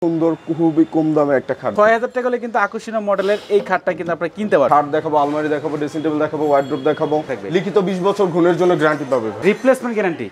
সুন্দর খুবই কম দামে একটা খাট ৬০০০ টাকা হলে কিন্তু আকর্ষণীয় মডেলের এই খাটটা কিন্তু আপনারা কিনতে পারবেন। খাট দেখাবো, আলমারি দেখাবো, ড্রেসিং টেবিল দেখাবো, ওয়ার্ড্রোব দেখাবো, লিখিত 20 বছর গুণের জন্য গ্যারান্টি পাবে, রিপ্লেসমেন্ট গ্যারান্টি।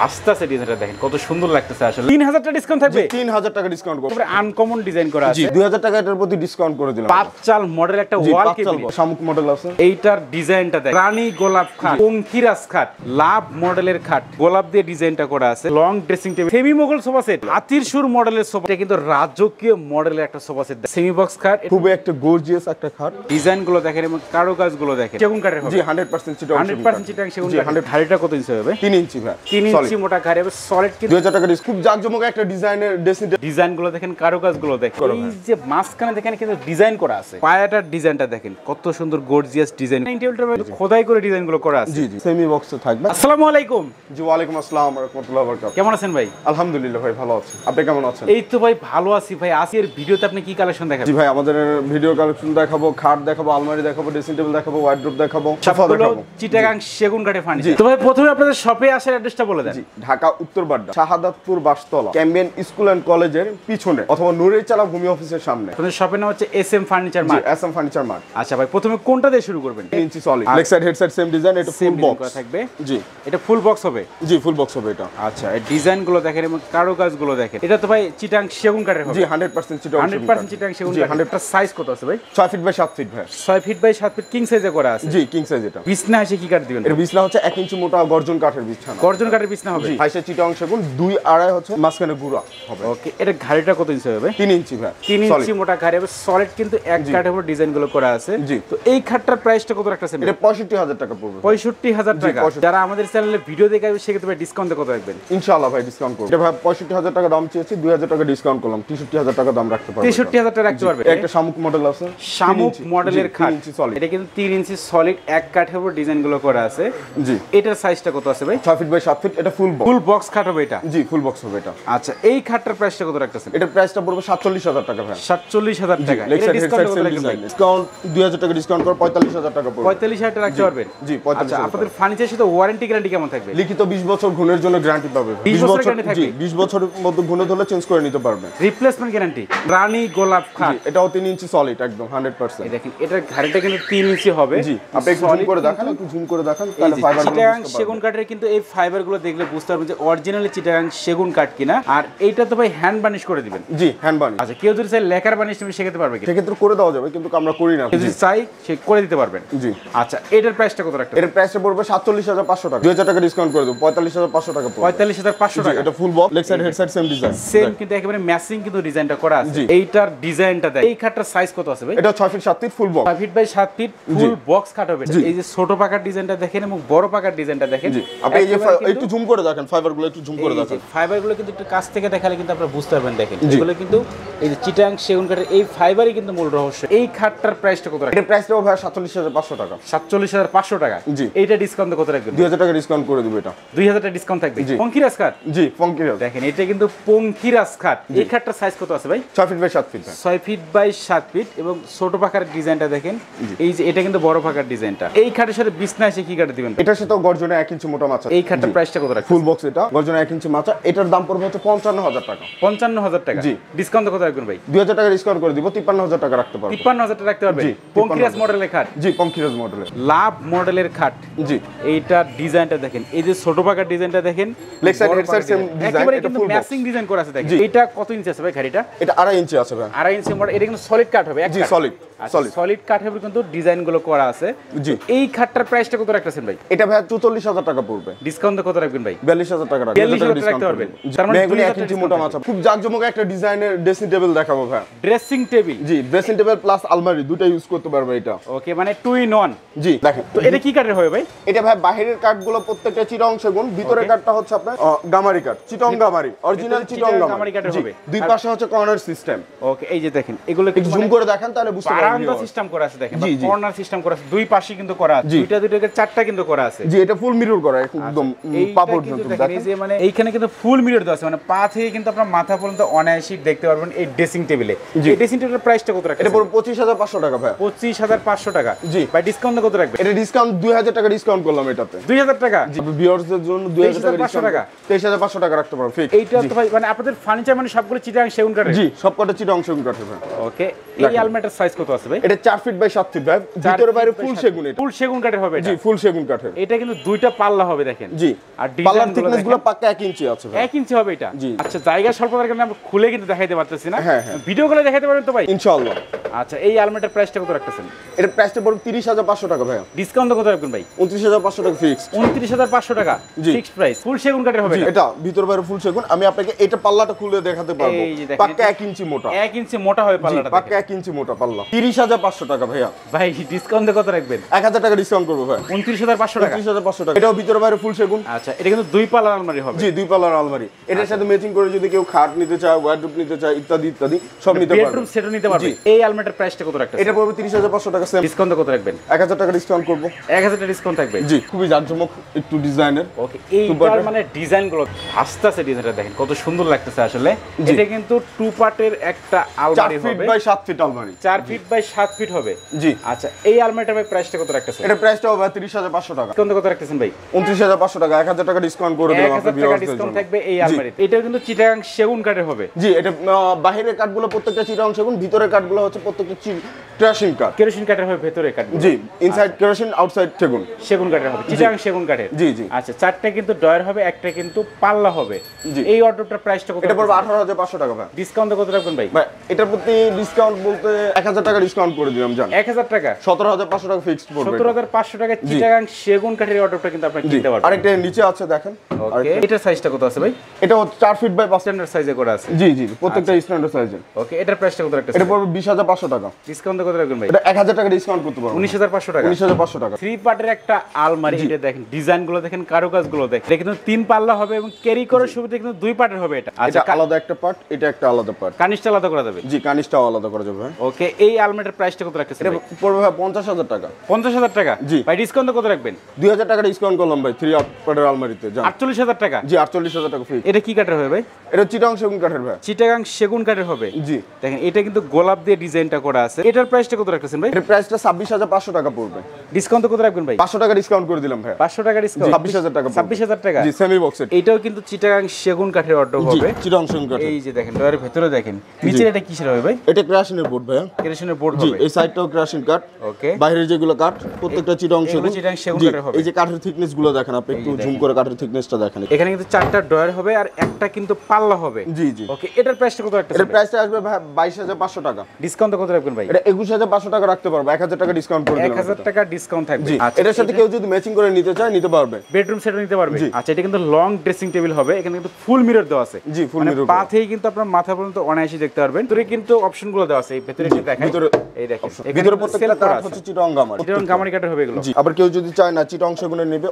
আস্তে আস্তে ডিজাইনটা দেখেন কত সুন্দর লাগতেছে। আসলে 3000 টাকা ডিসকাউন্ট থাকবে। 3000 টাকা ডিসকাউন্ট করব। পুরো আনকমন ডিজাইন করা আছে। 2000 টাকা এটার প্রতি ডিসকাউন্ট করে দিলাম। 5 চাল মডেল একটা ওয়াল কেবিনেট শামুক মডেল আছে। এইটার ডিজাইনটা দেখেন, রানী গোলাপ খাট, পঙ্খিরাজ খাট, লাভ মডেলের খাট, গোলাপ দিয়ে ডিজাইনটা করা আছে। Long dressing table, semi Mughal sofa set, হাতির সুর মডেলের সোফা, এটা কিন্তু রাজকীয় মডেলের একটা সোফা সেট। সেমি বক্স খাট, খুবই একটা গর্জিয়াস একটা খাট। ডিজাইন গুলো দেখেন এবং কারুকাজগুলো দেখেন। সেগুন কাঠের হবে। জি 100% চিটাং। 100% চিটাং সেগুন কাঠ। ধারিটা কত ইঞ্চি হবে? 3 ইঞ্চি ভাই। 3 ইঞ্চি মোটা ঘাড়ি হবে, সলিড। 2000 টাকা খুব জাকজমক একটা ডিজাইনের ড্রেসিং টেবিল। ডিজাইন গুলো দেখেন, কারুকাজগুলো দেখেন। এই যে মাঝখানে দেখেন কিন্তু ডিজাইন করা আছে। পায়াটার ডিজাইনটা দেখেন কত সুন্দর গর্জিয়াস ডিজাইন। এই টেবিলটার মধ্যে খোদাই করে ডিজাইন গুলো করা আছে। জি জি সেমি বক্সে থাকবে। আসসালামু আলাইকুম। জি ওয়ালাইকুম আসসালাম ওয়া রাহমাতুল্লাহি ওয়া বারাকাতুহু। কেমন আছেন ভাই? আলহামদুলিল্লাহ ভাই ভালো আছি। আপনি কেমন আছেন? এই তো ভাই ভালো আছি ভাই। আজকের ভিডিওতে আপনি কি কালেকশন দেখাবেন? জি ভাই আমাদের ভিডিও কালেকশন দেখাবো, খাট দেখাবো, আলমারি দেখাবো, ড্রেসিং টেবিল দেখাবো, ওয়ার্ড্রোব দেখাবো, সোফা দেখাবো। চিটাগাং সেগুন কাঠের ফার্নিচার। তো ভাই প্রথমে আপনাদের শপে আসার অ্যাড্রেসটা বলে দেন। জি Dhaka Uttar Badda, Shahadatpur Bastola, Cambrian school and কলেজের পিছনে অথবা নূরের চালা ভূমি অফিসের সামনে। আপনাদের শপের নাম হচ্ছে SM furniture mart. SM furniture mart. আচ্ছা ভাই প্রথমে কোনটা দিয়ে শুরু করবেন? 3 ইঞ্চি solid, leg side head side same design, এটা ফুল বক্স থাকবে। জি এটা ফুল বক্স হবে। জি ফুল বক্স হবে এটা। আচ্ছা এই ডিজাইনগুলো দেখেন এবং কারুকাজগুলো দেখেন। এটা তো ভাই চিটাং সেগুন কাঠের হবে। জি 100% চিটাং। 100% চিটাং সেগুন কাঠ। এটা সাইজ কত আছে ভাই? 6 ফিট বাই 7 ফিট ভাই। 6 ফিট বাই 7 ফিট কিং সাইজে করা আছে। জি কিং সাইজ এটা। বিছনা এসে কি কাঠ দিবেন? এর বিছনা হচ্ছে 1 ইঞ্চি মোটা গর্জন কাঠের বিছনা। গর্জন কাঠের বিছনা হবে। জি হাইসে চিটাং সেগুন 2 আড়াই হচ্ছে মাঝখানে গুড়া হবে। ওকে এটা ঘাড়িটা কত ইঞ্চি হবে? 3 ইঞ্চি ভাই। 3 ইঞ্চি মোটা ঘাড়ি হবে, সলিড কিন্তু এক কাঠের উপর ডিজাইনগুলো করা আছে। জি তো এই খাটটার প্রাইসটা কত রাখতেছেন? এটা 65000 টাকা পড়বে। 65000 টাকা। যারা আমাদের চ্যানেলে ভিডিও দেখে আসবে সেক্ষেত্রে ভাই ডিসকাউন্ট কত রাখবেন? ইনশাআল্লাহ ভাই ডিসকাউন্ট করব। এটা ভাই 65000 টাকা দাম চেয়েছি, 2000 টাকা ডিসকাউন্ট করলাম, 63000 টাকা দাম রাখতে পারবো। 63000 টাকা রাখতে পারবেন। একটা শামুক মডেল আছে, শামুক মডেলের খাট। 3 ইঞ্চি সলিড। এটা কিন্তু 3 ইঞ্চি সলিড এক কাঠের উপর ডিজাইনগুলো করা আছে। জি এটার সাইজটা কত আছে ভাই? 6 ফিট বাই 7 ফিট, এটা ফুল বক্স। ফুল বক্স খাট হবে এটা? জি ফুল বক্স হবে এটা। আচ্ছা এই খাটটার প্রাইসটা কত রাখতেছেন? এটার প্রাইসটা পড়বে 47000 টাকা ভাই। 47000 টাকা। এটা ডিসকাউন্ট কত রাখবেন ভাই? ডিসকাউন্ট 2000 টাকা ডিসকাউন্ট করে 45000 টাকা পড়বে। 45000 টাকা রাখতে পারবেন? জি 45000। আচ্ছা আপনাদের ফার্নিচারের সাথে ওয়ারেন্টি গ্যারান্টি কেমন থাকবে? লিখিত 20 বছর গুণের জন্য গ্যারান্টি পাবে। 20 বছর গ্যারান্টি থাকবে? জি 20 বছরের মধ্যে গুণে ধরলে চেঞ্জ করে নিতে পারবে। Replacement guarantee. রানী গোলাপ খাট, এটাও 3 ইঞ্চি সলিড একদম 100%। এই দেখেন এটার ঘাড়িটা কিন্তু 3 ইঞ্চি হবে। জি আপনি একটু জুম করে দেখান, একটু জুম করে দেখান তাহলে ফাইবার চিটাগাং সেগুন কাঠের কিন্তু এই ফাইবারগুলো দেখলে বুঝতে পারবেন যে অরিজিনালি চিটাগাং সেগুন কাঠ কিনা। আর এইটা তো ভাই হ্যান্ড বার্নিশ করে দিবেন? জি হ্যান্ড বার্নিশ। আচ্ছা কেউ যদি চাই লেকার বার্নিশ তুমি শেখাতে পারবে কি? সেক্ষেত্রে করে দেওয়া যাবে কিন্তু আমরা করি না। যদি চাই সে করে দিতে পারবেন। জি আচ্ছা এটার প্রাইসটা কত রাখতে? এর প্রাইসটা পড়বে 47500 টাকা। 2000 টাকা ডিসকাউন্ট করে দেব, 45500 টাকা পড়বে। 45500 টাকা। এটা full box, leg side head side same design. Same কিন্তু একেবারে ম্যাচিং কিন্তু ডিজাইনটা করা আছে। এইটার ডিজাইনটা দেখ। এই খাটটার সাইজ কত আছে ভাই? এটা 6 feet 7 feet full box. 6 feet by 7 feet full box খাট হবে। এই যে ছোট পাকার ডিজাইনটা দেখেন এবং বড় পাকার ডিজাইনটা দেখেন। জি আপনি এই যে একটু জুম করে দেখেন ফাইবারগুলো, একটু জুম করে দেখেন। ফাইবারগুলো কিন্তু একটু কাছ থেকে দেখালে কিন্তু আপনারা বুঝতে পারবেন। দেখেন এগুলো কিন্তু এই যে চিটাং সেগুন কাঠের এই ফাইবারই কিন্তু মূল রহস্য। এই খাটটার প্রাইসটা কত রাখবেন? এর প্রাইসটাও ভাই 47500 টাকা। 47500 টাকা। জি এইটা ডিসকাউন্ট কত রাখবেন? 2000 টাকা ডিসকাউন্ট করে দেব। এটা 2000 টাকা ডিসকাউন্ট থাকবে। পঙ্খিরাজ খাট? জি পঙ্খিরাজ। দেখেন এটা কিন্তু পঙ্খিরাজ খাট। এই খাটটার সাইজ কত আছে ভাই? 6 feet by 7 feet. 6 feet by 7 feet এবং ছোট পাকার ডিজাইনটা দেখেন। এই যে এটা কিন্তু বড় পাকার ডিজাইনটা। এই খাটের সাথে বিছনা এসে কি কাঠ দিবেন? এটার সাথে গর্জনে 1 ইঞ্চি মোটা মাচা। এই খাটটার প্রাইসটা কত রাখবেন? ফুল বক্স এটা গর্জনে 1 ইঞ্চি মাচা। এটার দাম পড়বে হচ্ছে 55000 টাকা। 55000 টাকা। জি ডিসকাউন্ট কত রাখবেন ভাই? 2000 টাকা ডিসকাউন্ট করে দিব, 53000 টাকা রাখতে পারবো। 53000 টাকা রাখতে পারবেন। পঙ্খিরাজ মডেলের খাট? জি পঙ্খিরাজ মডেলের। লাভ মডেলের খাট। জি এইটার ডিজাইনটা দেখেন, এই যে ছোট পাকার ডিজাইনটা দেখেন, leg side head side same design. একেবারে কিন্তু ম্যাচিং ডিজাইন করা আছে দেখেন। এটা কত ইঞ্চি আছে ভাই ঘাড়িটা? এটা 2.5 ইঞ্চি আছে ভাই। 2.5 ইঞ্চি মডেল। এটা কিন্তু সলিড কাট হবে। জি সলিড সলিড কাঠের উপর কিন্তু ডিজাইনগুলো করা আছে। জি এই খাটটার প্রাইসটা কত রাখতেছেন ভাই? এটা ভাই 44000 টাকা পড়বে। ডিসকাউন্ট কত রাখবেন ভাই? 42000 টাকা রাখবেন। 42000 টাকা রাখতে পারবেন। তার মানে 1 ইঞ্চি মোটা মাচা, খুব জাকজমক একটা ডিজাইনের ড্রেসিং টেবিল দেখাবো ভাই। Dressing table? জি ড্রেসিং টেবিল প্লাস আলমারি দুটো ইউজ করতে পারবে এটা। ওকে মানে 2 in 1। জি দেখেন তো এটা কি কাঠের হবে ভাই? এটা ভাই বাহিরের কাঠগুলো প্রত্যেকটা চিটাং সেগুন, ভিতরের কাঠটা হচ্ছে আপনার গামারি কাঠ, চিটাং গামারি, অরিজিনাল চিটাং গামারি কাঠের হবে। দুই পাশে হচ্ছে কর্নার সিস্টেম। ওকে এই যে দেখেন এগুলো একটু জুম করে দেখেন তাহলে বুঝতে পারবেন। বারান্দা সিস্টেম করা আছে দেখেন, কর্নার সিস্টেম করা আছে, দুই পাশে কিন্তু করা আছে, দুইটা চারটা কিন্তু করা আছে। জি এটা ফুল মিরর করা একদম পা পর্যন্ত দেখেন। এই যে মানে এইখানে কিন্তু ফুল মিরর দেওয়া আছে, মানে পা থেকে কিন্তু আপনার মাথা পর্যন্ত অনায়াসই দেখতে পারবেন এই ড্রেসিং টেবিলে। এই ড্রেসিং টেবিলের প্রাইসটা কত রাখবেন? এটা পুরো 25500 টাকা ভাই। 25500 টাকা। জি ভাই ডিসকাউন্ট কত রাখবেন? এটা ডিসকাউন্ট 2000 টাকা ডিসকাউন্ট করলাম এটাতে। 2000 টাকা? জি ভিউয়ারদের জন্য 2000 টাকা ডিসকাউন্ট। 23500 টাকা রাখতে পারবো ফিক্স। এইটা তো ভাই মানে আপনাদের ফার্নিচার মানে সবগুলো চিটাং সেগুন কাঠের? জি সবকটা চিটাং সেগুন কাঠের ভাই। ওকে, এই আলমারিটার সাইজ কত আছে ভাই? এটা 4 ফিট বাই 7 ফিট ভাই, ভিতরে বাইরে ফুল সেগুন। এটা ফুল সেগুন কাঠের হবে এটা? জি ফুল সেগুন কাঠের। এটা কিন্তু দুইটা পাল্লা হবে দেখেন। জি আর পাল্লার থিকনেস গুলো পাক্কা 1 ইঞ্চি আছে ভাই। 1 ইঞ্চি হবে এটা? জি। আচ্ছা, জায়গা স্বল্পতার কারণে আমরা খুলে কিন্তু দেখাইতে পারতেছি না। হ্যাঁ। ভিডিও করে দেখাইতে পারবেন তো ভাই? ইনশাআল্লাহ। আচ্ছা, এই আলমারিটার প্রাইসটা কত রাখতেছেন? এটা প্রাইসটা পড়বে 30500 টাকা ভাই। ডিসকাউন্ট কত রাখবেন ভাই? 29500 টাকা ফিক্সড। 29500 টাকা ফিক্সড প্রাইস। ফুল সেগুন কাঠের হবে এটা? এটা ভিতর বাইরে ফুল সেগুন। আমি আপনাকে এটা পাল্লাটা খুলে দেখাতে পারবো। পাক্কা 1 ইঞ্চি মোটা। 1 ইঞ্চি মোটা হবে পাল্লাটা। পাক্কা 1 ইঞ্চি মোটা পাল্লা। 30500 টাকা ভাইয়া। ভাই ডিসকাউন্ট কত রাখবেন? 1000 টাকা ডিসকাউন্ট করব ভাই। 29500 টাকা। 29500 টাকা। এটাও ভিতর বাইরে ফুল সেগুন। আচ্ছা, এটা কিন্তু দুই পাল্লার আলমারি হবে? জি, দুই পাল্লার আলমারি। এটার সাথে ম্যাচিং করে যদি কেউ খাট নিতে চায়, ওয়ার্ডরোব নিতে চায়, ইত্যাদি ইত্যাদি সব নিতে পারবে। বেডরুম সেটও নিতে পারবে। এই আলমারিটার প্রাইসটা কত রাখতেছেন? এটা পড়বে 30500 টাকা সেম। ডিসকাউন্ট কত রাখবেন? 1000 টাকা ডিসকাউন্ট করব। 1000 টাকা ডিসকাউন্ট থাকবে? জি, খুবই জাঁকজমক একটু ডিজাইনের। ওকে, এইটার মানে ডিজাইনগুলো আস্তে আস্তে ডিজাইনটা দেখেন কত সুন্দর লাগতেছে আসলে। এটা কিন্তু টু পার্টের একটা আলমারি হবে। 4 ফিট বাই 7 ফিট আলমারি। 4 ফিট বাই 7 ফিট হবে। জি। আচ্ছা, এই আলমারিটার ভাই প্রাইসটা কত রাখতেছেন? এটা প্রাইসটা হবে 30500 টাকা। ডিসকাউন্ট কত রাখতেছেন ভাই? 29500 টাকা। 1000 টাকা ডিসকাউন্ট করে দিলাম আপনাদের 1000 টাকা ডিসকাউন্ট থাকবে এই আলমারিতে। এটাও কিন্তু চিটাগাং সেগুন কাঠের হবে? জি, এটা বাহিরের কাঠগুলো প্রত্যেকটা চিটাগাং সেগুন, ভিতরের কাঠগুলো হচ্ছে প্রত্যেকটা কেরোসিন কাঠ। কেরোসিন কাঠের হবে ভেতরের কাঠগুলো? জি, ইনসাইড কেরোসিন, আউটসাইড সেগুন। সেগুন কাঠের হবে, চিটাগাং সেগুন কাঠের। জি জি। আচ্ছা, চারটা কিন্তু ডয়ার হবে, একটা কিন্তু পাল্লা হবে। জি। এই অর্ডারটার প্রাইসটা কত? এটা পড়বে 18500 টাকা ভাই। ডিসকাউন্ট কত রাখবেন ভাই? ভাই এটার প্রতি ডিসকাউন্ট বলতে 1000 টাকা ডিসকাউন্ট করে দিলাম জান। 1000 টাকা? 17500 টাকা ফিক্সড পড়বে। 17500 টাকা চিটাগাং সেগুন কাঠের অর্ডারটা কিন্তু আপনি কিনতে পারবেন। আরেকটা নিচে আছে দেখেন। ওকে, এটার সাইজটা কত আছে ভাই? এটা 4 ফিট বাই 5 স্ট্যান্ডার্ড সাইজে করা আছে? জি জি, প্রত্যেকটা স্ট্যান্ডার্ড সাইজে। ওকে, এটার প্রাইসটা কত রাখতেছেন? এটা পড়বে 20500 টাকা। ডিসকাউন্ট কত রাখবেন ভাই? এটা 1000 টাকা ডিসকাউন্ট করতে পারবো। 19500 টাকা। 19500 টাকা। 3 পার্টের একটা আলমারি। এটা দেখেন ডিজাইনগুলো দেখেন, কারুকাজগুলো দেখেন। এটা কিন্তু 3 পাল্লা হবে এবং ক্যারি করার সুবিধা কিন্তু 2 পার্টের হবে এটা। এটা আলাদা একটা পার্ট, এটা একটা আলাদা পার্ট। কানিশটা আলাদা করা যাবে? জি, কানিশটাও আলাদা করা যাবে। ওকে, এই আলমারিটার প্রাইসটা কত রাখতেছেন? এটা পড়বে ভাই 50000 টাকা। 50000 টাকা? জি। ভাই ডিসকাউন্ট কত রাখবেন? 2000 টাকা ডিসকাউন্ট করলাম ভাই 3 পার্টের আলমারিতে জান। 48000 টাকা? জি, 48000 টাকা ফিক্স। এটা কি কাঠের হবে ভাই? এটা চিটাগাং সেগুন কাঠের ভাই। চিটাগাং সেগুন কাঠের হবে? জি। দেখেন এটা কিন্তু গোলাপ দিয়ে ডিজাইনটা করা আছে। এটার প্রাইসটা কত রাখতেছেন ভাই? এর প্রাইসটা 26500 টাকা পড়বে। ডিসকাউন্ট কত রাখবেন ভাই? 500 টাকা ডিসকাউন্ট করে দিলাম ভাই। 500 টাকা ডিসকাউন্ট? 26000 টাকা। 26000 টাকা? জি, সেমি বক্সের। এটাও কিন্তু চিটাগাং সেগুন কাঠের অর্ডার জি, হবে। চিটাগাং সেগুন কাঠের। এই যে দেখেন ডয়ারের ভিতরে দেখেন, নিচে এটা কিসের হবে ভাই? এটা ক্রাশিনের বোর্ড ভাই। কেরোসিনের বোর্ড জি, হবে? এই সাইডটাও ক্রাশিন কাঠ। ওকে। বাইরের যেগুলো কাঠ প্রত্যেকটা চিটাগাং সেগুন। চিটাগাং সেগুন জি, কাঠের হবে। এই যে কাঠের থিকনেস গুলো দেখেন, আপনি একটু জুম করে কাঠের থিকনেসটা দেখেন। এখানে কিন্তু 4টা ডয়ার হবে আর একটা কিন্তু পাল্লা হবে। জি জি। ওকে, এটার প্রাইসটা কত রাখতেছেন? এর প্রাইসটা আসবে ভাই 22500 টাকা। ডিসকাউন্ট কত রাখবেন ভাই? এটা 21500 টাকা রাখতে পারবো। 1000 টাকা ডিসকাউন্ট করে দিলাম। 1000 টাকা ডিসকাউন্ট থাকবে। জি, আচ্ছা, এটার সাথে কেউ যদি ম্যাচিং করে নিতে চায় নিতে পারবে। বেডরুম সেটও নিতে পারবে? জি। আচ্ছা, এটা কিন্তু লং ড্রেসিং টেবিল হবে। এখানে কিন্তু ফুল মিরর দেওয়া আছে। জি, ফুল মিরর। পা থেকে কিন্তু আপনার মাথা পর্যন্ত অনায়াসে দেখতে পারবেন। ভিতরে কিন্তু অপশনগুলো দেওয়া আছে। এই ভিতরে একটু দেখাই। ভিতরে এই দেখেন, ভিতরে প্রত্যেকটা কাঠ হচ্ছে চিটাগাং গামারি। চিটাগাং গামারি কাঠের হবে এগুলো। জি, আবার কেউ যদি চায় না চিটাগাং সেগুনের নেবে,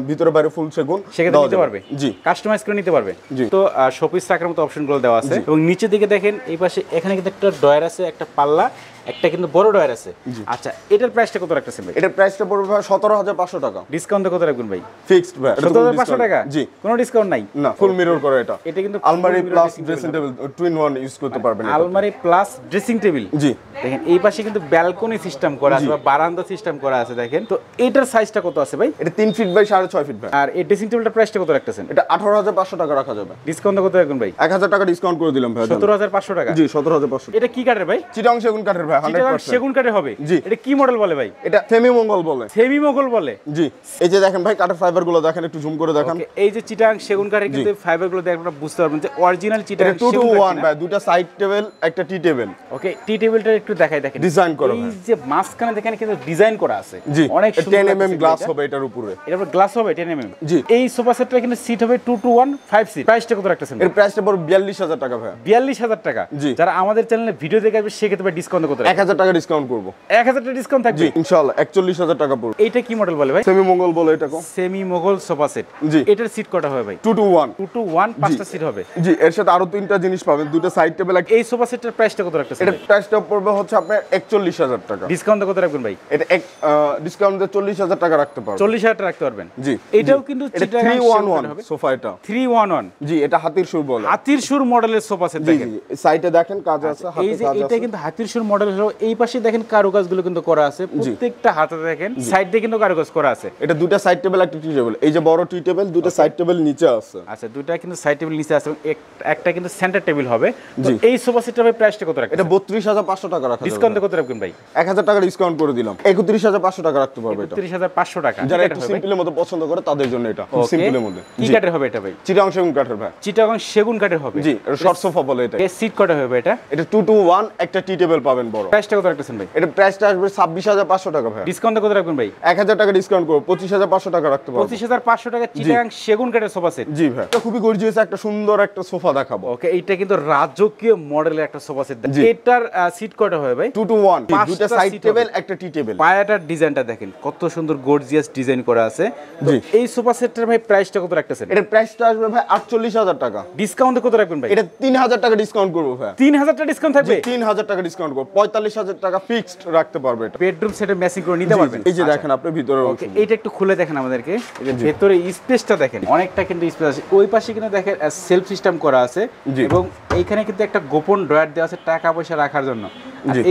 ভিতরে বাইরে ফুল সেগুন সেক্ষেত্রে নিতে পারবে। জি, কাস্টমাইজ করে নিতে পারবে। জি। তো শোপিস রাখার মতো অপশনগুলো দেওয়া আছে এবং নিচের দিকে দেখেন এই পাশে এখানে কিন্তু একটা ডয়ার আছে, একটা পাল্লা, একটা কিন্তু বড় ডয়ার আছে। আচ্ছা, এটার প্রাইসটা কত রাখতেছেন ভাই? এটার প্রাইসটা পড়বে ভাই 17500 টাকা। ডিসকাউন্ট কত রাখবেন ভাই? ফিক্সড ভাই। 17500 টাকা? জি। কোনো ডিসকাউন্ট নাই? না, ফুল মিরর করে এটা। এটা কিন্তু আলমারি plus dressing table twin one use করতে পারবেন। আলমারি প্লাস ড্রেসিং টেবিল। জি। দেখেন এই পাশে কিন্তু ব্যালকনি সিস্টেম করা আছে বা বারান্দা সিস্টেম করা আছে দেখেন। তো এটার সাইজটা কত আছে ভাই? এটা 3 ফিট বাই 6.5 ফিট ভাই। আর এই ড্রেসিং টেবিলটার প্রাইসটা কত রাখতেছেন? এটা 18500 টাকা রাখা যাবে। ডিসকাউন্ট কত রাখবেন ভাই? 1000 টাকা ডিসকাউন্ট করে দিলাম ভাই। 17500 টাকা? জি, 17500। এটা কি কাঠের ভাই? চিটাগাং সেগুন কাঠের ভাই 100%। সেগুন কাঠের হবে? জি। এটা কি মডেল বলে ভাই? এটা সেমি মঙ্গল বলে। সেমি মঙ্গল বলে? জি, এই যে দেখেন ভাই কাঠের ফাইবার গুলো দেখেন, একটু জুম করে দেখেন। এই যে চিটাগাং সেগুন কাঠের কিন্তু ফাইবার গুলো দেখে আপনারা বুঝতে পারবেন যে অরিজিনাল চিটাগাং এটা 2 to 1 ভাই, দুটো সাইড টেবিল একটা টি টেবিল। ওকে, টি টেবিলটা একটু দেখাই দেখেন ডিজাইন করা এই যে মাঝখানে দেখেন কিন্তু ডিজাইন করা আছে। জি, অনেক সুন্দর 10 mm লাগছে গ্লাস এটা। হবে এটার উপরে। এর উপর গ্লাস হবে 10 mm। জি। এই সোফা সেটটা কিন্তু সিট হবে 2 to 1 5 সিট। প্রাইসটা কত রাখতেছেন? এর প্রাইসটা পড়বে 42000 টাকা ভাই। 42000 টাকা? জি। যারা আমাদের চ্যানেলে ভিডিও দেখে আসবে সেক্ষেত্রে ডিসকাউন্ট কত রাখবেন? 1000 টাকা ডিসকাউন্ট করব। 1000 টাকা ডিসকাউন্ট থাকবে? জি, ইনশাআল্লাহ 41000 টাকা পড়বে। এইটা কি মডেল বলে ভাই? সেমি মঙ্গল বলে এটাকে। Semi Mughal sofa set. জি। এটার সিট কটা হবে ভাই? 2 to 1। 2 to 1 পাঁচটা সিট হবে। জি, এর সাথে আরো তিনটা জিনিস পাবেন, দুটো সাইড টেবিল। এই সোফা সেটের প্রাইসটা কত রাখতেছেন? এর প্রাইসটা পড়বে হচ্ছে আপনার 41000 টাকা। ডিসকাউন্ট কত রাখবেন ভাই? এটা ডিসকাউন্ট দিয়ে 40000 টাকা রাখতে পারবেন। 40000 টাকা রাখতে পারবেন? জি। এটাও কিন্তু এটা 311 সোফা এটা। 311? জি, এটা হাতির সুর বলে। হাতির সুর মডেলের সোফা সেট জি দেখেন। জি, সাইডে দেখেন কাজ আছে, এই হাতে যে কাজ এটা আছে। কিন্তু হাতির সুর মডেল হলো এই পাশে দেখেন কারুকাজগুলো কিন্তু করা আছে, প্রত্যেকটা হাতে দেখেন সাইড দিয়ে কিন্তু কারুকাজ করা আছে। এটা দুটো সাইড টেবিল একটা টি টেবিল, এই যে বড় টি টেবিল দুটো সাইড টেবিল নিচে আছে। আচ্ছা, দুটো কিন্তু সাইড টেবিল নিচে আছে, একটা কিন্তু সেন্টার টেবিল হবে। তো এই সোফা সেটের ভাই প্রাইসটা কত রাখবেন? এটা 32500 টাকা রাখা যাবে। ডিসকাউন্ট কত রাখবেন ভাই? 1000 টাকা ডিসকাউন্ট করে দিলাম, 31500 টাকা রাখতে পারবে। এটা 31500 টাকা। যারা একটু সিম্পলের মতো পছন্দ করে তাদের জন্য এটা সিম্পলের মধ্যে। কি কাঠের হবে এটা ভাই? চিটাগং সেগুন কাঠের ভাই। চিটাগং সেগুন কাঠের হবে। জি, এটা শর্ট সোফা বলে এটা। এর সিট কত হবে এটা? এটা 2 to 1 একটা টি টেবিল পাবেন বড়। প্রাইসটা কত রাখতেছেন ভাই? এটা প্রাইসটা আসবে 26500 টাকা ভাই। ডিসকাউন্ট কত রাখবেন ভাই? 1000 টাকা ডিসকাউন্ট করব, 25500 টাকা রাখতে পারবো। 25500 টাকা চিটাগং সেগুন কাঠের সোফা সেট। জি ভাই, এটা খুবই গর্জিয়াস একটা সুন্দর একটা সোফা দেখাবো। ওকে, এইটা কিন্তু রাজকীয় মডেলের একটা সোফা সেট। এটার সিট কত হবে ভাই? 2 to 1, দুটো সাইড টেবিল একটা টি টেবিল। পায়াটার ডিজাইনটা দেখেন কত সুন্দর গর্জিয়াস ডিজাইন করা আছে। জি, এই সোফা সেটটার ভাই প্রাইসটা কত রাখতেছেন? এটার প্রাইসটা আসবে ভাই 48000 টাকা। ডিসকাউন্ট কত রাখবেন ভাই? এটা 3000 টাকা ডিসকাউন্ট করব ভাই। 3000 টাকা ডিসকাউন্ট থাকবে? 3000 টাকা ডিসকাউন্ট করব, 45000 টাকা ফিক্সড রাখতে পারবে। এটা বেডরুম সেটে ম্যাচিং করে নিতে পারবেন। এই যে দেখেন আপনি ভিতরে। ওকে, এইটা একটু খুলে দেখেন আমাদেরকে। এই যে ভিতরে স্পেসটা দেখেন, অনেকটা কিন্তু স্পেস আছে। ওই পাশে কিন্তু দেখেন সেলফ সিস্টেম করা আছে এবং এইখানে কিন্তু একটা গোপন ড্রয়ার দেওয়া আছে টাকা পয়সা রাখার জন্য।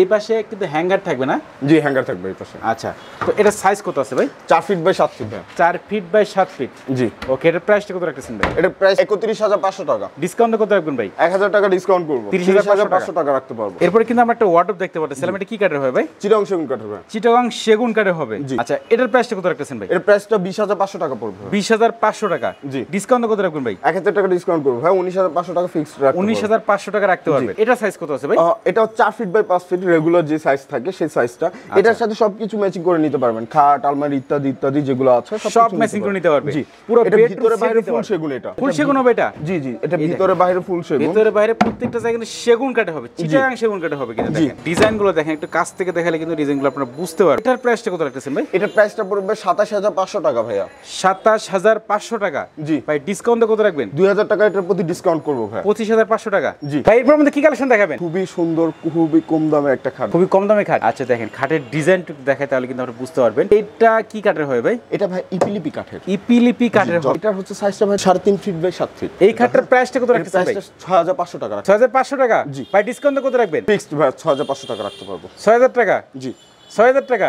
এই পাশে কিন্তু হ্যাঙ্গার থাকবে না? জি, হ্যাঙ্গার থাকবে এই পাশে। আচ্ছা, তো এটা সাইজ কত আছে ভাই? 4 feet by 7 feet. 4 feet by 7 feet. জি। ওকে, এটার প্রাইসটা কত রাখতেছেন ভাই? এটার প্রাইস 31500 টাকা। ডিসকাউন্ট কত রাখবেন ভাই? 1000 টাকা ডিসকাউন্ট করব, 30500 টাকা রাখতে পারবো। এরপরে কিন্তু আমরা একটা ওয়ার্ডরোব দেখতে পাচ্ছিলাম, এটা কি কাঠের হবে ভাই? চিটাগং সেগুন কাঠের ভাই। চিটাগং সেগুন কাঠের হবে। আচ্ছা, এটার প্রাইসটা কত রাখতেছেন ভাই? এর প্রাইসটা 20500 টাকা পড়বে। 20500 টাকা। জি। ডিসকাউন্ট কত রাখবেন ভাই? 1000 টাকা ডিসকাউন্ট করব ভাই, 19500 টাকা ফিক্সড রাখতে পারবো। 19500 টাকা রাখতে পারবেন। এটা সাইজ কত আছে ভাই? এটা 4 ফিট বাই 5 ফিট রেগুলার যে সাইজ থাকে সেই সাইজটা। এটার সাথে সবকিছু ম্যাচিং করে নিতে পারবেন, খাট আলমারি ইত্যাদি ইত্যাদি যেগুলো আছে সব ম্যাচিং করে নিতে পারবেন। জি, পুরো ভিতরে বাইরে ফুল সেগুন। এটা ফুল সেগুন হবে এটা? জি জি, এটা ভিতরে বাইরে ফুল সেগুন। ভিতরে বাইরে প্রত্যেকটা জায়গায় কিন্তু সেগুন কাঠে হবে, চিটাগাং সেগুন কাঠে হবে। কিন্তু দেখেন ডিজাইনগুলো দেখেন, একটু কাছ থেকে দেখালে কিন্তু ডিজাইনগুলো আপনারা বুঝতে পারবেন। এটার প্রাইসটা কত রাখতেছেন ভাই? এটার প্রাইসটা পড়বে 27500 টাকা ভাইয়া। 27500 টাকা। জি ভাই, ডিসকাউন্ট কত রাখবেন? 2000 টাকা এটার প্রতি ডিসকাউন্ট করব ভাই। 25500 টাকা। জি ভাই, এরপর মধ্যে কি কালেকশন দেখাবেন? খুবই সুন্দর, খুবই কম দামে একটা খাট, খুবই কম দামে খাট। আচ্ছা দেখেন, খাটের ডিজাইনটা দেখায় তাহলে কিন্তু আপনি বুঝতে পারবেন এটা কি কাঠের হয় ভাই। এটা ভাই ইপিলিপি কাঠের। ইপিলিপি কাঠের হয়। এটা হচ্ছে সাইজটা ভাই 3.5 ফিট বাই 7 ফিট। এই খাটটার প্রাইসটা কত রাখতেছেন ভাই? 6500 টাকা। 6500 টাকা। জি ভাই, ডিসকাউন্ট কত রাখবেন? ফিক্সড ভাই 6500 টাকা রাখতে পারবো। 6000 টাকা। জি 6000 টাকা।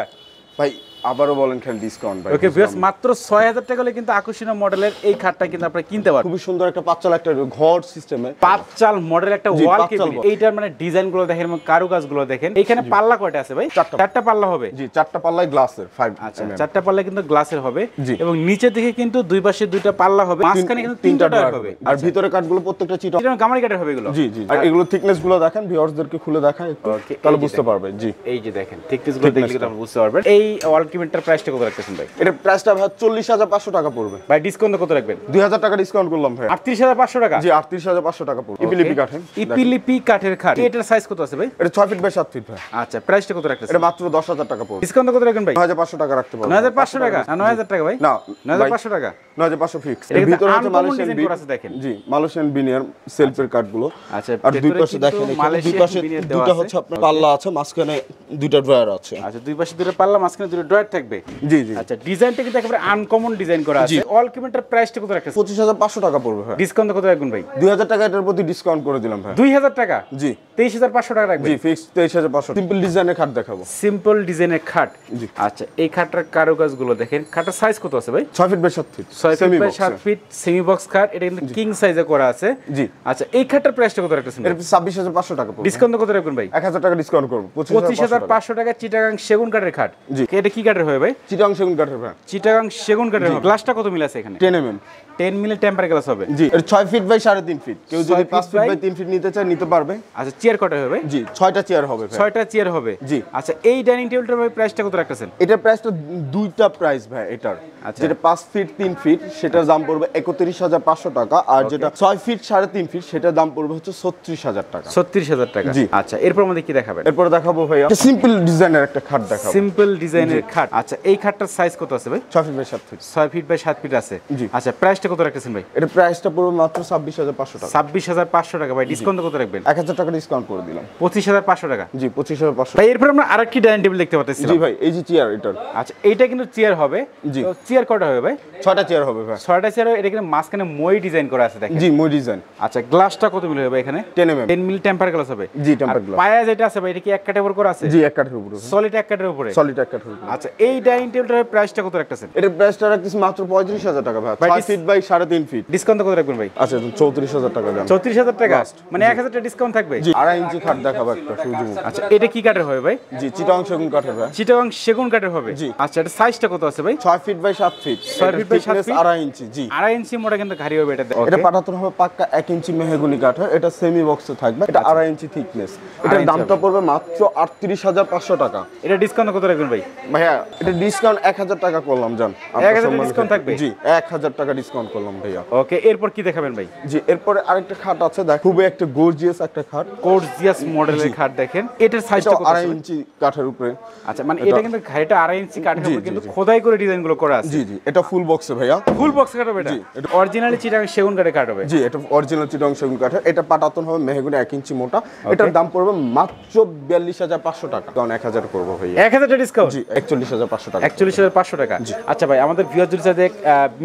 ভাই আবারও বলেন খালি ডিসকাউন্ট ভাই। ওকে ভিউয়ার্স, মাত্র 6000 টাকা হলে কিন্তু আকর্ষণীয় মডেলের এই খাটটা কিন্তু আপনারা কিনতে পারবেন। খুবই সুন্দর একটা পাঁচচাল একটা ঘর সিস্টেমে, পাঁচচাল মডেল একটা ওয়াল কেবিনেট। এইটার মানে ডিজাইনগুলো দেখেন এবং কারুকাজগুলো দেখেন। এখানে পাল্লা কয়টা আছে ভাই? 4টা পাল্লা হবে। জি 4টা পাল্লাই গ্লাসের 5। আচ্ছা, 4টা পাল্লা কিন্তু গ্লাসের হবে এবং নিচে দিকে কিন্তু দুই পাশে দুইটা পাল্লা হবে, মাঝখানে কিন্তু 3টা ডয়ার হবে। আর ভিতরে কাঠগুলো প্রত্যেকটা চিটাগং গামারি কাঠের হবে এগুলো। জি জি। আর এগুলো থিকনেস গুলো দেখেন, ভিউয়ার্সদেরকে খুলে দেখায় একটু, তাহলে বুঝতে পারবে। জি, এই যে দেখেন থিকনেস গুলো দেখলে কিন্তু আপনি বুঝতে পারবেন। এই ওয়াল কেবিনেটটার প্রাইসটা কত রাখতেছেন ভাই? এর প্রাইসটা ভাই 40500 টাকা পড়বে। ভাই, ডিসকাউন্ট কত রাখবেন? 2000 টাকা ডিসকাউন্ট করলাম ভাই। 38500 টাকা। জি 38500 টাকা পড়বে। ইপিলিপি কাঠের। ইপিলিপি কাঠের খাট। এটার সাইজ কত আছে ভাই? এটা 6 ফিট বাই 7 ফিট ভাই। আচ্ছা, প্রাইসটা কত রাখতেছেন? এটা মাত্র 10000 টাকা পড়বে। ডিসকাউন্ট কত রাখবেন ভাই? 9500 টাকা রাখতে পারবো। 9500 টাকা না 9000 টাকা ভাই? না 9500 টাকা। 9500 ফিক্স। এর ভিতরে হচ্ছে মালয়েশিয়ান ডিজাইন করা আছে দেখেন। জি মালয়েশিয়ান বিনিয়ার সেলফের কাঠগুলো। আচ্ছা, আর দুই পাশে দেখেন, দুই পাশে দুটো হচ্ছে আপনার পাল্লা আছে, মাঝখানে দুটো ড্রয়ার আছে। আচ্ছা, দুই পাশে দুটো পাল্লা, মাঝখানে দুটো ড্রয়ার থাকবে। জি জি। আচ্ছা, ডিজাইনটা কিন্তু একেবারে আনকমন ডিজাইন করা আছে। অল কেবিনেটের প্রাইসটা কত রাখতেছেন? 25500 টাকা পড়বে ভাই। ডিসকাউন্ট কত রাখবেন ভাই? 2000 টাকা এটার প্রতি ডিসকাউন্ট করে দিলাম ভাই। 2000 টাকা। জি 23500 টাকা রাখবেন। জি ফিক্স 23500। সিম্পল ডিজাইনের খাট দেখাবো। সিম্পল ডিজাইনের খাট। জি। আচ্ছা, এই খাটটার কারুকাজগুলো দেখেন। খাটটার সাইজ কত আছে ভাই? 6 feet by 7 feet. 6 feet by 7 feet semi box খাট। এটা কিন্তু কিং সাইজে করা আছে। জি। আচ্ছা, এই খাটটার প্রাইসটা কত রাখতেছেন? এর 26500 টাকা পড়বে। ডিসকাউন্ট কত রাখবেন ভাই? 1000 টাকা ডিসকাউন্ট করব। 25500 টাকা। চিটাগাং সেগুন কাঠের খাট। জি। এটা কি কাঠের হয় ভাই? চিটাগং সেগুন কাঠের ভাই। চিটাগাং সেগুন কাঠের হবে। গ্লাসটা কত মিল আছে এখানে? 10 mm। 10 মিলি টেম্পার গ্লাস হবে। জি, এর 6 ফিট বাই 3.5 ফিট। কেউ যদি 5 ফিট বাই 3 ফিট নিতে চায় নিতে পারবে। আচ্ছা, চেয়ার কটা হবে? জি 6টা চেয়ার হবে ভাই। 6টা চেয়ার হবে। জি। আচ্ছা, এই ডাইনিং টেবিলটার ভাই প্রাইসটা কত রাখতেছেন? এটার প্রাইসটা দুইটা প্রাইস ভাই এটার। আচ্ছা। যেটা 5 ফিট 3 ফিট সেটার দাম পড়বে 31500 টাকা, আর যেটা 6 ফিট 3.5 ফিট সেটার দাম পড়বে হচ্ছে 36000 টাকা। 36000 টাকা। জি। আচ্ছা, এরপর আমাদের কি দেখাবেন? এরপর দেখাবো ভাইয়া সিম্পল ডিজাইনের একটা খাট দেখাবো। সিম্পল ডিজাইনের খাট। আচ্ছা, এই খাটটার সাইজ কত আছে ভাই? 6 feet by 7 feet. 6 feet by 7 feet আছে। জি। আচ্ছা, প্রাইসটা কত রাখতেছেন ভাই? এটার প্রাইসটা পড়বে মাত্র 26500 টাকা। 26500 টাকা। ভাই, ডিসকাউন্ট কত রাখবেন? 1000 টাকা ডিসকাউন্ট ডিসকাউন্ট করে দিলাম। 25,500 টাকা। জি 25,500। ভাই এরপর আমরা আরেকটি ডাইনিং টেবিল দেখতে পাচ্ছি। জি ভাই, এই যে চেয়ার এটা। আচ্ছা এইটা কিন্তু চেয়ার হবে। জি। তো চেয়ার কয়টা হবে ভাই? 6টা চেয়ার হবে ভাই। 6টা চেয়ার হবে। এটা কিন্তু মাঝখানে মই ডিজাইন করা আছে দেখেন। জি, মই ডিজাইন। আচ্ছা গ্লাসটা কত মিলি হবে এখানে? 10 mm। 10 মিলি টেম্পার গ্লাস হবে। জি, টেম্পার গ্লাস। পায়া যেটা আছে ভাই এটা কি এক কাঠের উপর করা আছে? জি, এক কাঠের উপরে। সলিড এক কাঠের উপরে। সলিড এক কাঠের উপরে। আচ্ছা এই ডাইনিং টেবিলটার প্রাইসটা কত রাখতেছেন? এর প্রাইসটা রাখতেছি মাত্র 35,000 টাকা ভাই। 6 ফিট বাই 3.5 ফিট। ডিসকাউন্ট কত রাখবেন ভাই? আচ্ছা 34,000 টাকা দাম। 34,000 টাকা মানে 1,000 টাকা ডিসকাউন্ট থাকবে। জি, 2.5 ইঞ্চি খাট দেখাবো একটা সুযোগ। আচ্ছা এটা কি কাঠের হবে ভাই? জি, চিটাং সেগুন কাঠের ভাই। চিটাগাং সেগুন কাঠের হবে। জি। আচ্ছা এটা সাইজটা কত আছে ভাই? 6 feet by 7 feet. 6 feet by 7 feet. 2.5 inch. জি। 2.5 ইঞ্চি মোটা কিন্তু ভারী হবে এটা। এটা পাঠাতন হবে পাক্কা 1 ইঞ্চি মেহগনি কাঠের। এটা সেমি বক্সে থাকবে। এটা 2.5 ইঞ্চি থিকনেস। এটার দামটা পড়বে মাত্র 38,500 টাকা। এটা ডিসকাউন্ট কত রাখবেন ভাই? ভাইয়া এটা ডিসকাউন্ট 1,000 টাকা করলাম জান। 1,000 ডিসকাউন্ট থাকবে? জি 1,000 টাকা ডিসকাউন্ট করলাম ভাইয়া। ওকে এরপর কি দেখাবেন ভাই? জি এরপরে আরেকটা খাট আছে দেখ, খুবই একটা গর্জিয়াস একটা খাট। গর্জিয়াস মডেলের খাট দেখেন। এটার সাইজটা কত? 2.5 ইঞ্চি কাঠের উপরে। আচ্ছা মানে এটা কিন্তু ঘাড়িটা 2.5 ইঞ্চি কাঠের উপরে কিন্তু খোদাই করে ডিজাইন গুলো করা আছে। জি জি, এটা ফুল বক্সে ভাইয়া। ফুল বক্স কাঠ হবে এটা? অরিজিনালি চিটাগাং সেগুন কাঠের কাঠ হবে। জি এটা অরিজিনাল চিটাং সেগুন কাঠের। এটা পাটাতন হবে মেহগনি 1 ইঞ্চি মোটা। এটার দাম পড়বে মাত্র 42,500 টাকা। কারণ 1,000 করব ভাইয়া। 1,000 টাকা ডিসকাউন্ট? জি 41,500 টাকা। 41,500 টাকা। আচ্ছা ভাই আমাদের ভিউয়ার যদি চায়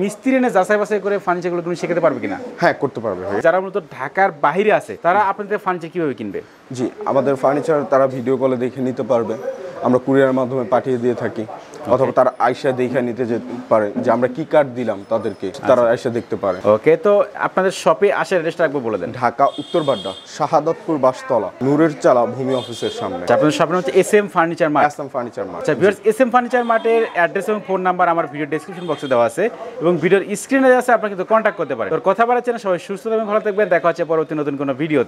মিস্ত্রি এনে যাচাই বাছাই করে ফার্নিচার গুলো তুমি শেখাতে পারবে কিনা? হ্যাঁ করতে পারবে ভাই। যারা মূলত ঢাকার বাইরে আছে তারা আপনাদের ফার্নিচার কিভাবে কিনবে? জি আমাদের ফার্নিচার তারা ভিডিও কলে দেখে নিতে পারবে। আমরা কুরিয়ারের মাধ্যমে পাঠিয়ে দিয়ে থাকি, অথবা তারা আয়সা দেখে নিতে যেতে পারে যে আমরা কি কার্ড দিলাম তাদেরকে, তারা আয়সা দেখতে পারে। ওকে তো আপনাদের শপে আসার অ্যাড্রেসটা একবার বলে দেন। ঢাকা উত্তর বাড্ডা, শাহাদাতপুর বাসতলা, নূরের চালা ভূমি অফিসের সামনে। আপনাদের শপের নাম হচ্ছে SM furniture mart. SM furniture mart. আচ্ছা ভিউয়ার্স এসএম ফার্নিচার মার্টের অ্যাড্রেস এবং ফোন নাম্বার আমার ভিডিও ডেসক্রিপশন বক্সে দেওয়া আছে এবং ভিডিওর স্ক্রিনে আছে, আপনারা কিন্তু কন্ট্যাক্ট করতে পারেন। তো কথা বলার জন্য সবাই সুস্থ থাকবেন, ভালো থাকবেন। দেখা হচ্ছে পরবর্তী নতুন কোনো ভিডিও।